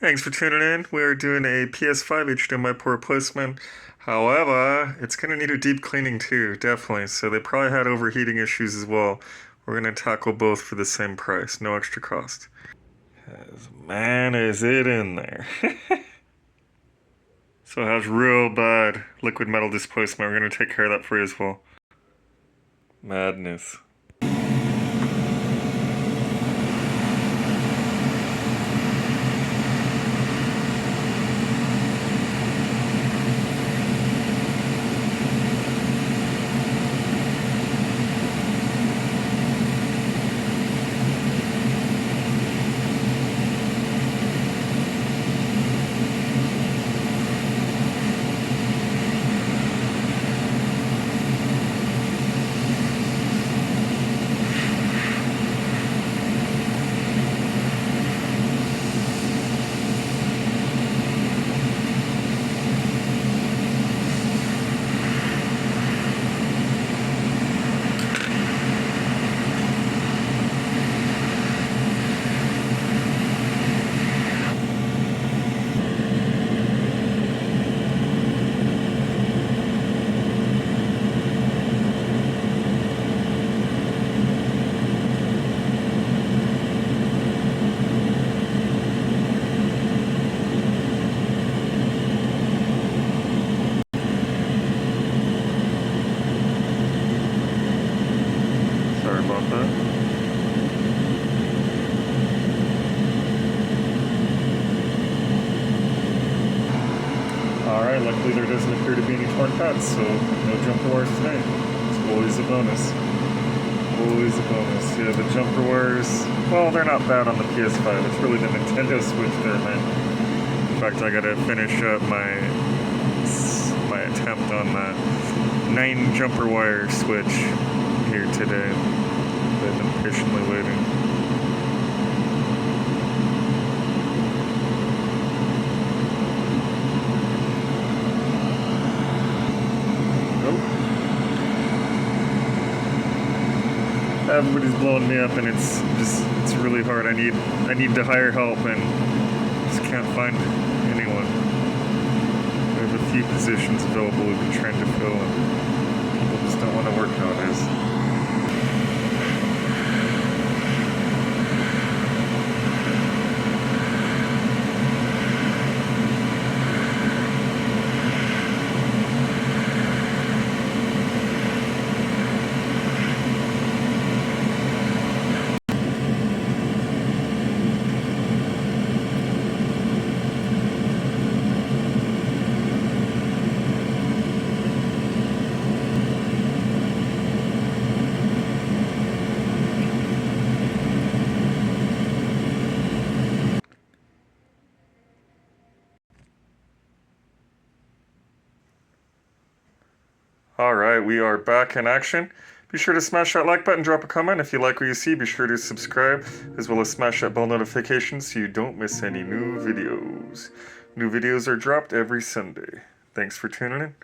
Thanks for tuning in. We are doing a PS5 HDMI port replacement. However, it's going to need a deep cleaning too, definitely. So they probably had overheating issues as well. We're going to tackle both for the same price, no extra cost. 'Cause man, is it in there. So it has real bad liquid metal displacement. We're going to take care of that for you as well. Madness. Sorry about that. Alright, luckily there doesn't appear to be any torn cuts, so no jumper wires today. It's always a bonus. Always a bonus. Yeah, the jumper wires, well, they're not bad on the PS5. It's really the Nintendo Switch there, man. In fact, I gotta finish up my attempt on that 9 jumper wire switch here today. I've been patiently waiting. Everybody's blowing me up, and it's really hard. I need to hire help, and just can't find anyone. We have a few positions available we've been trying to fill, and people just don't want to work nowadays. Alright, we are back in action. Be sure to smash that like button, drop a comment. If you like what you see, be sure to subscribe, as well as smash that bell notification so you don't miss any new videos. New videos are dropped every Sunday. Thanks for tuning in.